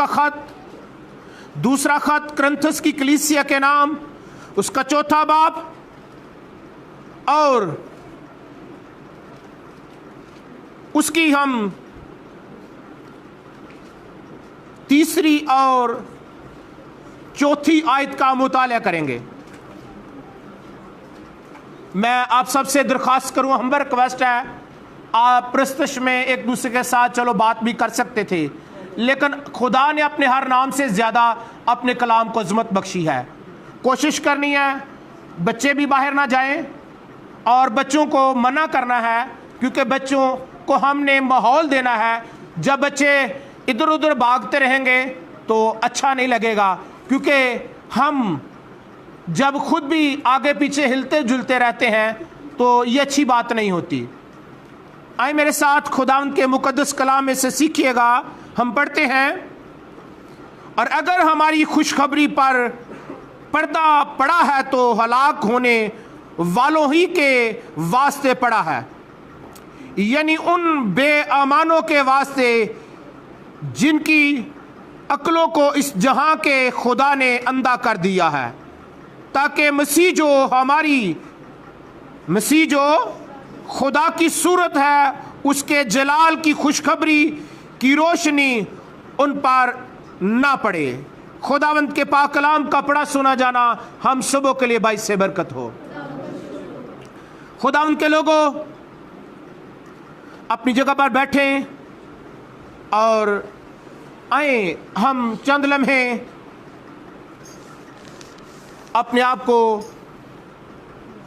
का खत, दूसरा खत करंथस की कलीसिया के नाम, उसका चौथा बाब, और उसकी हम तीसरी और चौथी आयत का मुताला करेंगे। मैं आप सबसे दरख्वास्त करूं, हम्बल रिक्वेस्ट है, आप प्रस्तश में एक दूसरे के साथ चलो बात भी कर सकते थे, लेकिन खुदा ने अपने हर नाम से ज़्यादा अपने कलाम को अज़मत बख्शी है। कोशिश करनी है बच्चे भी बाहर ना जाएं और बच्चों को मना करना है, क्योंकि बच्चों को हमने माहौल देना है। जब बच्चे इधर उधर भागते रहेंगे तो अच्छा नहीं लगेगा, क्योंकि हम जब खुद भी आगे पीछे हिलते जुलते रहते हैं तो ये अच्छी बात नहीं होती। आए मेरे साथ खुदावंद के मुकद्दस कलाम में से सीखिएगा। हम पढ़ते हैं, और अगर हमारी खुशखबरी पर पर्दा पड़ा है तो हलाक होने वालों ही के वास्ते पड़ा है, यानी उन बेईमानों के वास्ते जिनकी अक्लों को इस जहां के खुदा ने अंधा कर दिया है, ताकि मसीह जो खुदा की सूरत है उसके जलाल की खुशखबरी की रोशनी उन पर ना पड़े। खुदावंद के पाक कलाम का पढ़ा सुना जाना हम सबों के लिए बाइस से बरकत हो। खुदावंद के लोगों, अपनी जगह पर बैठें और आए हम चंद लम्हे अपने आप को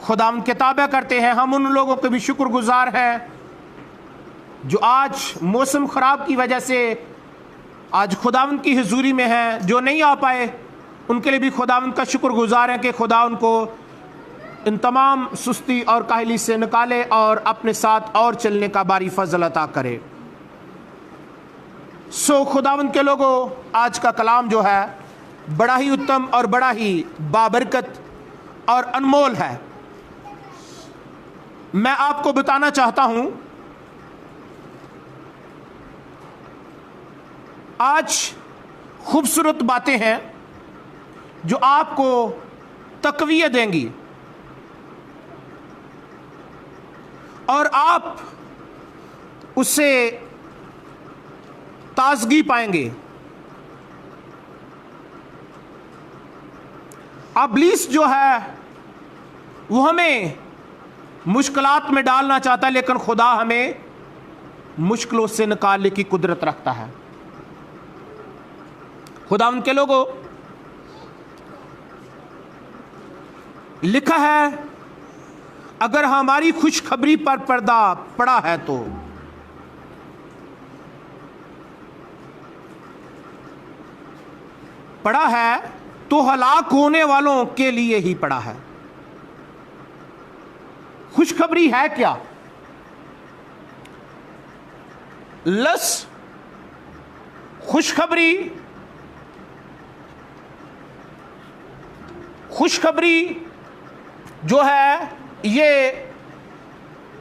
खुदावंद के ताबे करते हैं। हम उन लोगों के भी शुक्रगुजार हैं जो आज मौसम ख़राब की वजह से आज खुदावंद की हुजूरी में हैं। जो नहीं आ पाए उनके लिए भी खुदावंद का शुक्रगुजार हैं कि खुदा उनको इन तमाम सुस्ती और काहली से निकाले और अपने साथ और चलने का बारी फजल अता करे। सो खुदावंद के लोगों, आज का कलाम जो है बड़ा ही उत्तम और बड़ा ही बाबरकत और अनमोल है। मैं आपको बताना चाहता हूं, आज खूबसूरत बातें हैं जो आपको तकवीयत देंगी और आप उससे ताजगी पाएंगे। इब्लीस जो है वो हमें मुश्किलात में डालना चाहता है, लेकिन खुदा हमें मुश्किलों से निकालने की कुदरत रखता है। खुदा उनके लोगों, लिखा है अगर हमारी खुशखबरी पर पर्दा पड़ा है तो पड़ा है तो हलाक होने वालों के लिए ही पड़ा है। खुशखबरी है क्या? लस खुशखबरी जो है ये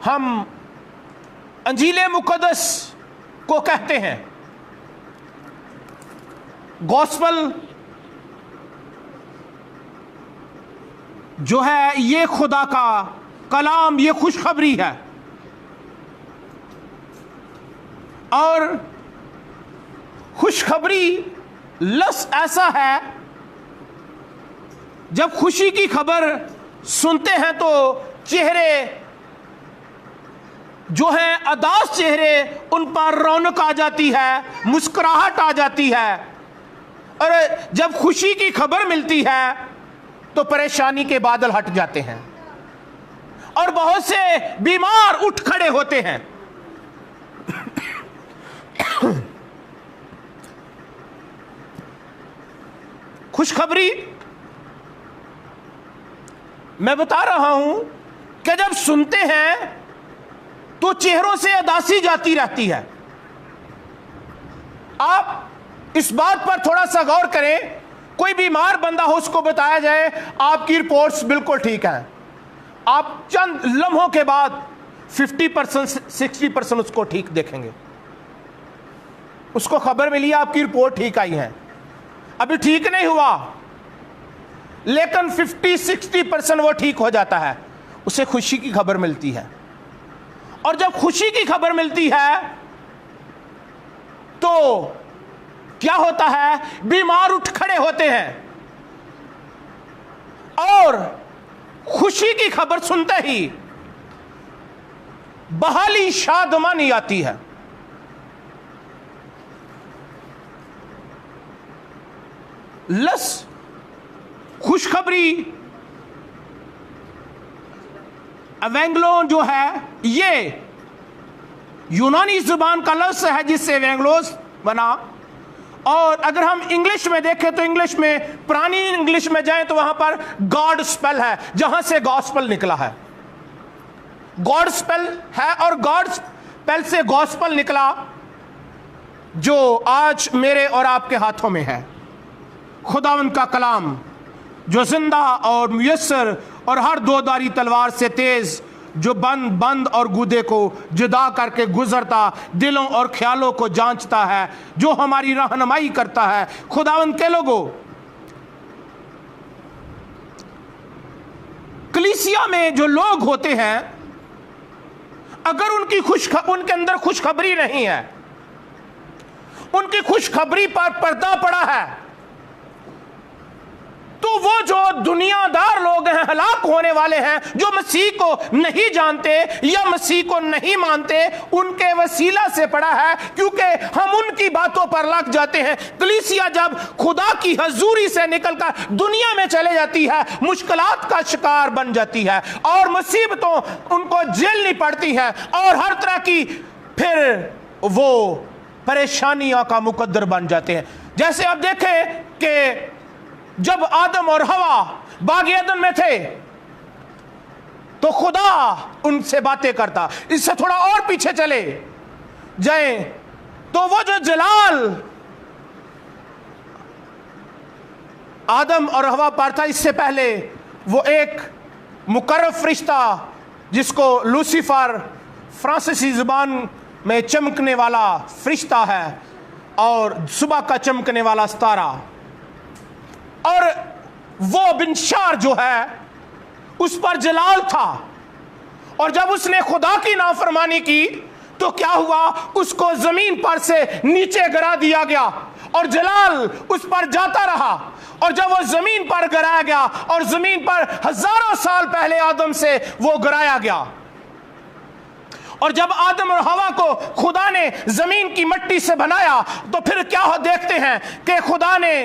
हम अंजीले मुकद्दस को कहते हैं। गॉस्पल जो है ये खुदा का कलाम, ये खुशखबरी है। और खुशखबरी लस ऐसा है, जब खुशी की खबर सुनते हैं तो चेहरे जो हैं अदास चेहरे, उन पर रौनक आ जाती है, मुस्कुराहट आ जाती है। और जब खुशी की खबर मिलती है तो परेशानी के बादल हट जाते हैं और बहुत से बीमार उठ खड़े होते हैं। खुशखबरी मैं बता रहा हूं कि जब सुनते हैं तो चेहरों से उदासी जाती रहती है। आप इस बात पर थोड़ा सा गौर करें, कोई बीमार बंदा हो उसको बताया जाए आपकी रिपोर्ट्स बिल्कुल ठीक है, आप चंद लम्हों के बाद 50% 60% उसको ठीक देखेंगे। उसको खबर मिली आपकी रिपोर्ट ठीक आई है, अभी ठीक नहीं हुआ, लेकिन 50-60% वो ठीक हो जाता है, उसे खुशी की खबर मिलती है। और जब खुशी की खबर मिलती है तो क्या होता है, बीमार उठ खड़े होते हैं और खुशी की खबर सुनते ही बहाली शादमानी आती है। खुशखबरी एवेंगलोन जो है, ये यूनानी जुबान का लफ्ज है जिससे एवेंगलोस बना। और अगर हम इंग्लिश में देखें तो इंग्लिश में, पुरानी इंग्लिश में जाएं तो वहां पर गॉड स्पेल है, जहां से गॉस्पेल निकला है। गॉड स्पेल है और गॉड स्पेल से गॉस्पेल निकला, जो आज मेरे और आपके हाथों में है। खुदावंद का कलाम जो जिंदा और मुयस्सर और हर दोधारी तलवार से तेज, जो बंद और गुदे को जुदा करके गुजरता, दिलों और ख्यालों को जांचता है, जो हमारी रहनुमाई करता है। खुदावंद के लोगों, कलीसिया में जो लोग होते हैं, अगर उनके अंदर खुशखबरी नहीं है, उनकी खुशखबरी पर पर्दा पड़ा है, तो वो जो दुनियादार लोग हैं, हलाक होने वाले हैं, जो मसीह को नहीं जानते या मसीह को नहीं मानते, उनके वसीला से पड़ा है, क्योंकि हम उनकी बातों पर लग जाते हैं। कलीसिया जब खुदा की हजूरी से निकलकर दुनिया में चले जाती है, मुश्किलात का शिकार बन जाती है और मुसीबतों उनको झेलनी पड़ती है और हर तरह की फिर वो परेशानियों का मुकद्दर बन जाते हैं। जैसे आप देखें कि जब आदम और हवा बाग एदन में थे तो खुदा उनसे बातें करता। इससे थोड़ा और पीछे चले जाएं तो वो जो जलाल आदम और हवा पर था, इससे पहले वो एक मुकर्रब फरिश्ता जिसको लूसीफर फ्रांसीसी जुबान में चमकने वाला फरिश्ता है और सुबह का चमकने वाला सितारा, और वो बिनशार जो है उस पर जलाल था। और जब उसने खुदा की नाफरमानी की तो क्या हुआ, उसको जमीन पर से नीचे गिरा दिया गया और जलाल उस पर जाता रहा। और जब वो जमीन पर गिराया गया और जमीन पर हजारों साल पहले आदम से वो गिराया गया, और जब आदम और हवा को खुदा ने जमीन की मिट्टी से बनाया तो फिर क्या हो देखते हैं कि खुदा ने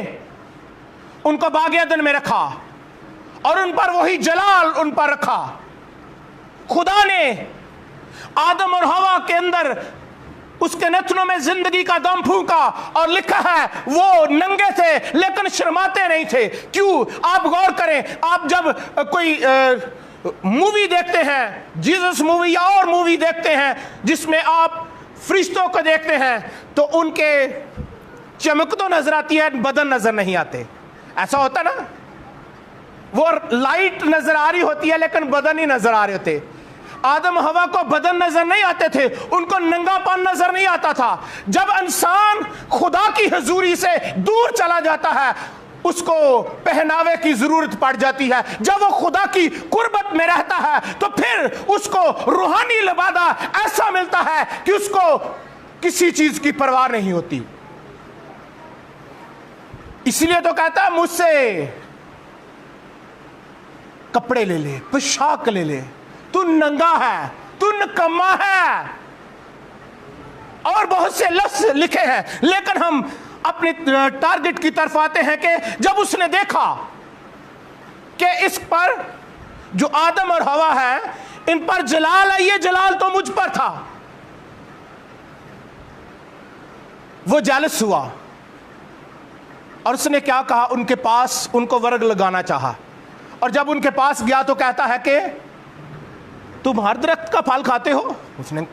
उनको बाग एदन में रखा और उन पर वही जलाल उन पर रखा। खुदा ने आदम और हवा के अंदर उसके नथनों में जिंदगी का दम फूंका और लिखा है वो नंगे थे लेकिन शर्माते नहीं थे। क्यों? आप गौर करें, आप जब कोई मूवी देखते हैं, जीसस मूवी या और मूवी देखते हैं जिसमें आप फरिश्तों को देखते हैं, तो उनके चमक तो नजर आती है, बदन नजर नहीं आते। ऐसा होता ना, वो लाइट नजर आ रही होती है लेकिन बदन ही नजर आ रहे होते। आदम हवा को बदन नजर नहीं आते थे, उनको नंगापन नजर नहीं आता था। जब इंसान खुदा की हजूरी से दूर चला जाता है, उसको पहनावे की जरूरत पड़ जाती है। जब वो खुदा की कुर्बत में रहता है तो फिर उसको रूहानी लिबादा ऐसा मिलता है कि उसको किसी चीज की परवाह नहीं होती। इसलिए तो कहता है मुझसे कपड़े ले ले, पोशाक ले ले, तू नंगा है, तू निकम्मा है, और बहुत से लफ्ज लिखे हैं। लेकिन हम अपने टारगेट की तरफ आते हैं कि जब उसने देखा कि इस पर जो आदम और हवा है इन पर जलाल है, ये जलाल तो मुझ पर था, वो जेलस हुआ और उसने क्या कहा, उनके पास उनको वर्ग लगाना चाहा। और जब उनके पास गया तो कहता है कि तुम हर दरख्त का फल खाते हो?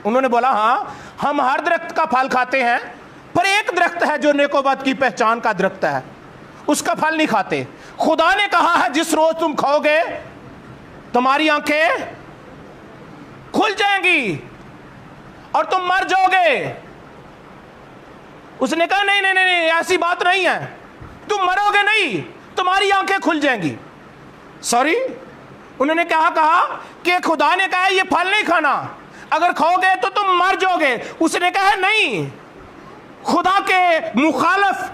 उन्होंने बोला हाँ, हम हर दरख्त का फल खाते हैं, पर एक दरख्त है जो नेकोबद की पहचान का दरख्त है, उसका फल नहीं खाते। खुदा ने कहा है जिस रोज तुम खाओगे तुम्हारी आंखें खुल जाएंगी और तुम मर जाओगे। उसने कहा नहीं नहीं नहीं नहीं, ऐसी बात नहीं है, तुम मरोगे नहीं, तुम्हारी आंखें खुल जाएंगी। सॉरी, उन्होंने क्या कहा कि खुदा ने कहा ये फल नहीं खाना, अगर खाओगे तो तुम मर जाओगे। उसने कहा नहीं, खुदा के मुखालफ,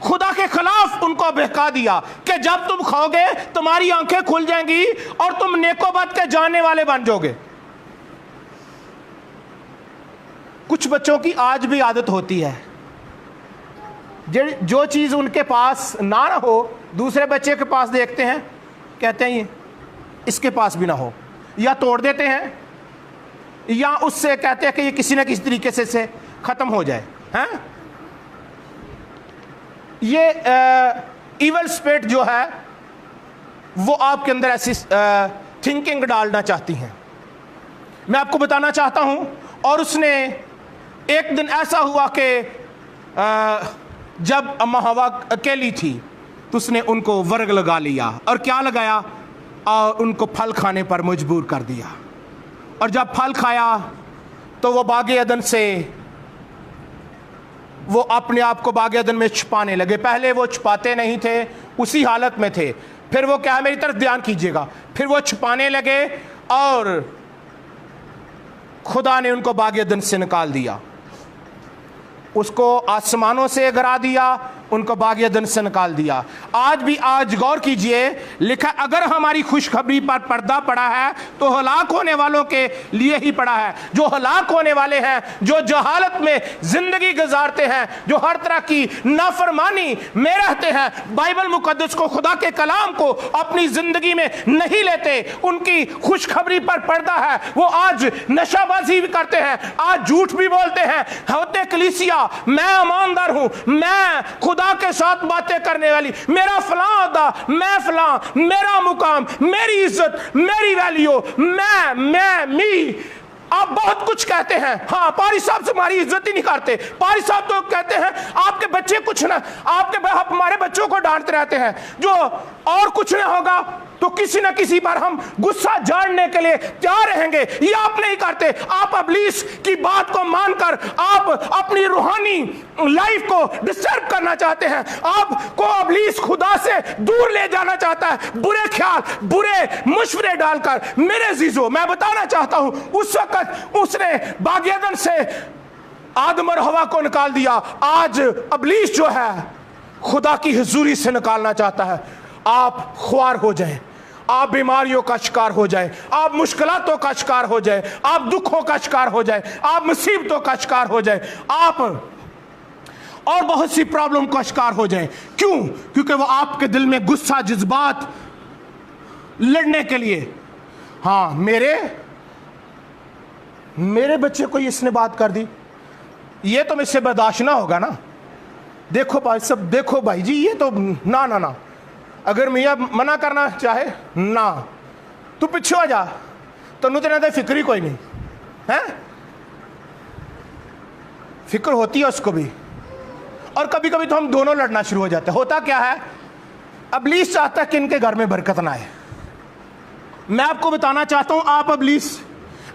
खुदा के खिलाफ उनको बहका दिया कि जब तुम खाओगे तुम्हारी आंखें खुल जाएंगी और तुम नेकोबद के जानने वाले बन जाओगे। कुछ बच्चों की आज भी आदत होती है, जो चीज उनके पास ना हो दूसरे बच्चे के पास देखते हैं, कहते हैं ये इसके पास भी ना हो, या तोड़ देते हैं या उससे कहते हैं कि ये किसी ना किसी तरीके से खत्म हो जाए। हैं, ये इवल स्पिरिट जो है वो आपके अंदर ऐसी थिंकिंग डालना चाहती हैं। मैं आपको बताना चाहता हूं, और उसने एक दिन ऐसा हुआ कि जब अम्मा हवा अकेली थी तो उसने उनको वर्ग लगा लिया, और क्या लगाया, और उनको फल खाने पर मजबूर कर दिया। और जब फल खाया तो वो बागे अदन से वो अपने आप को बागे अदन में छुपाने लगे। पहले वो छुपाते नहीं थे, उसी हालत में थे। फिर वो क्या है, मेरी तरफ ध्यान कीजिएगा, फिर वो छुपाने लगे और खुदा ने उनको बागे अदन से निकाल दिया, उसको आसमानों से गिरा दिया, उनको बागे अदन से निकाल दिया। आज गौर कीजिए, लिखा अगर हमारी खुशखबरी पर पर्दा पड़ा है तो हलाक होने वालों के लिए ही पड़ा है। जो हलाक होने वाले हैं, जो जहालत में जिंदगी गुजारते हैं, जो हर तरह की नाफरमानी में रहते हैं, बाइबल मुकद्दस को, खुदा के कलाम को अपनी जिंदगी में नहीं लेते, उनकी खुशखबरी पर पर्दा है। वो आज नशाबाजी भी करते हैं, आज झूठ भी बोलते हैं, होते कलीसिया मैं ईमानदार हूं, मैं खुदा के साथ बातें करने वाली, मेरा फलां अदा, मैं फलां, मेरा मुकाम, मेरी इज्जत, मेरी वैल्यू, मी। आप बहुत कुछ कहते हैं। हाँ, पारी साहब से हमारी इज्जत ही नहीं करते। पारी साहब तो कहते हैं आपके बच्चे कुछ ना, आप हमारे बच्चों को डांटते रहते हैं, जो और कुछ ना होगा तो किसी न किसी पर हम गुस्सा झाड़ने के लिए तैयार रहेंगे। ये आप नहीं करते। आप इब्लीस की बात को मानकर आप अपनी रूहानी लाइफ को डिस्टर्ब करना चाहते हैं। आपको इब्लीस खुदा से दूर ले जाना चाहता है, बुरे ख्याल, बुरे मशवरे डालकर। मेरे अजीजों, मैं बताना चाहता हूं, उस वक्त उसने बागे अदन से आदम और हवा को निकाल दिया। आज इब्लीस जो है खुदा की हुजूरी से निकालना चाहता है। आप ख्वार हो जाएं, आप बीमारियों का शिकार हो जाए, आप मुश्किलातों का शिकार हो जाए, आप दुखों का शिकार हो जाए, आप मुसीबतों का शिकार हो जाए, आप और बहुत सी प्रॉब्लम का शिकार हो जाए। क्यों? क्योंकि वो आपके दिल में गुस्सा, जज्बात लड़ने के लिए, हाँ मेरे बच्चे को इसने बात कर दी, ये तो मुझसे बर्दाश्त ना होगा ना। देखो भाई सब, देखो भाई जी, ये तो ना, अगर मियाँ मना करना चाहे ना, तू पिछे हो जा, तेनू तो फिक्र ही कोई नहीं है। फिक्र होती है उसको भी, और कभी कभी तो हम दोनों लड़ना शुरू हो जाते हैं। होता क्या है, इब्लीस चाहता है कि इनके घर में बरकत ना आए। मैं आपको बताना चाहता हूं, आप इब्लीस,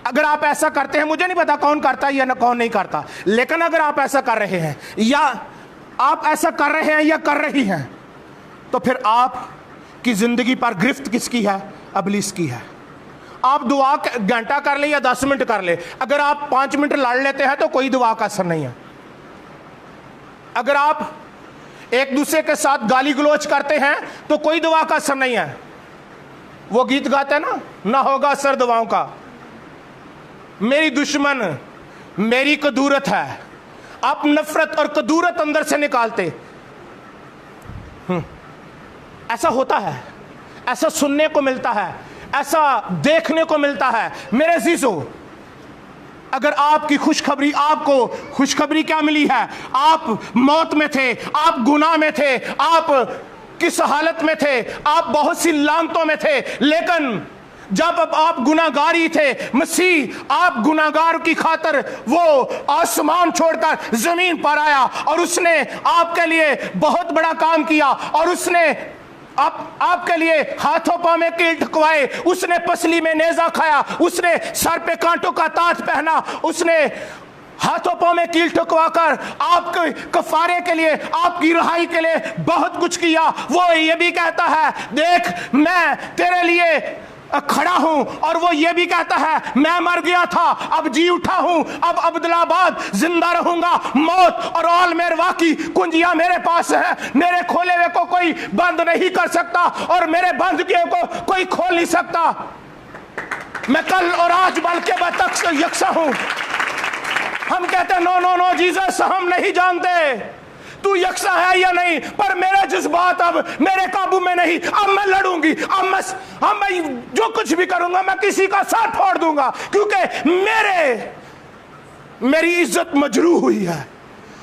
अगर आप ऐसा करते हैं, मुझे नहीं पता कौन करता है या कौन नहीं करता, लेकिन अगर आप ऐसा कर रहे हैं या आप ऐसा कर रहे हैं या कर रही हैं, तो फिर आप की जिंदगी पर गिरफ्त किसकी है? इब्लीस की है। आप दुआ घंटा कर ले या 10 मिनट कर ले, अगर आप 5 मिनट लड़ लेते हैं तो कोई दुआ का असर नहीं है। अगर आप एक दूसरे के साथ गाली गलोच करते हैं तो कोई दुआ का असर नहीं है। वो गीत गाते हैं ना होगा असर दुआओं का। मेरी दुश्मन मेरी कदूरत है, आप नफरत और कदूरत अंदर से निकालते। ऐसा होता है, ऐसा सुनने को मिलता है, ऐसा देखने को मिलता है। मेरे अजीजों, अगर आपकी खुशखबरी, आपको खुशखबरी क्या मिली है? आप मौत में थे, आप गुनाह में थे, आप किस हालत में थे? आप बहुत सी लानतों में थे, लेकिन जब आप गुनाहगारी थे, मसीह आप गुनाहगार की खातिर वो आसमान छोड़कर जमीन पर आया और उसने आपके लिए बहुत बड़ा काम किया। और उसने आपके लिए हाथों पांव में कील ठुकवाए, उसने पसली में नेजा खाया, उसने सर पे कांटों का ताज पहना, उसने हाथों पांव में कील ठुकवाकर आपके कफारे के लिए, आपकी रिहाई के लिए बहुत कुछ किया। वो ये भी कहता है देख मैं तेरे लिए खड़ा हूं, और वो ये भी कहता है मैं मर गया था अब जी उठा हूं, अब अब्दुल्लाबाद जिंदा रहूंगा। मौत और ऑल मेरवा की कुंजियां मेरे पास है, मेरे खोले हुए को कोई बंद नहीं कर सकता और मेरे बंद किए को कोई खोल नहीं सकता। मैं कल और आज बल के बतख यकसा हूं। हम कहते हैं नो नो नो जीसस, हम नहीं जानते तू यकसा है या नहीं, पर मेरे जज्बात अब मेरे काबू में नहीं। अब मैं लड़ूंगी, अब मैं जो कुछ भी करूंगा मैं किसी का साथ फोड़ दूंगा, क्योंकि मेरी इज्जत मजरू हुई है।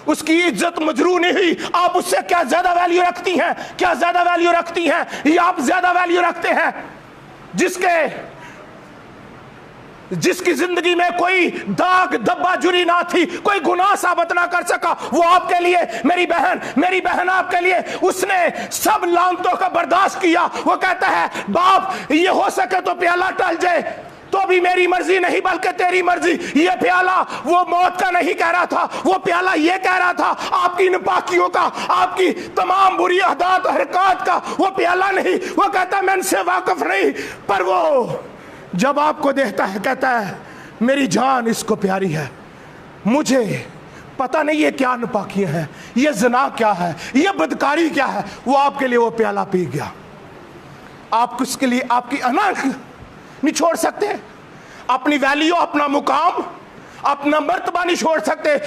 उसकी इज्जत मजरू नहीं हुई। आप उससे क्या ज्यादा वैल्यू रखती हैं? क्या ज्यादा वैल्यू रखती हैं? या आप ज्यादा वैल्यू रखते हैं जिसकी जिंदगी में कोई दाग धब्बा जुरी ना थी, कोई गुनाह साबित ना कर सका? वो आपके लिए, मेरी बहन आपके लिए उसने सब लानतों का बर्दाश्त किया। वो कहता है बाप ये हो सके तो प्याला टल जाए, तो भी मेरी मर्जी नहीं बल्कि तेरी मर्जी। ये प्याला वो मौत का नहीं कह रहा था, वो प्याला ये कह रहा था आपकी नापाकियों का, आपकी तमाम बुरी अहदात हरकत का। वो प्याला नहीं, वो कहता मैं इनसे वाकिफ नहीं, पर वो जब आपको देखता है कहता है मेरी जान इसको प्यारी है। मुझे पता नहीं ये क्या नापाकियां हैं, ये ज़िना क्या है, ये बदकारी क्या है। वो आपके लिए वो प्याला पी गया। आप उसके लिए आपकी अनाक नहीं छोड़ सकते, अपनी वैल्यू, अपना मुकाम, अपना मर्तबा नहीं छोड़ सकते।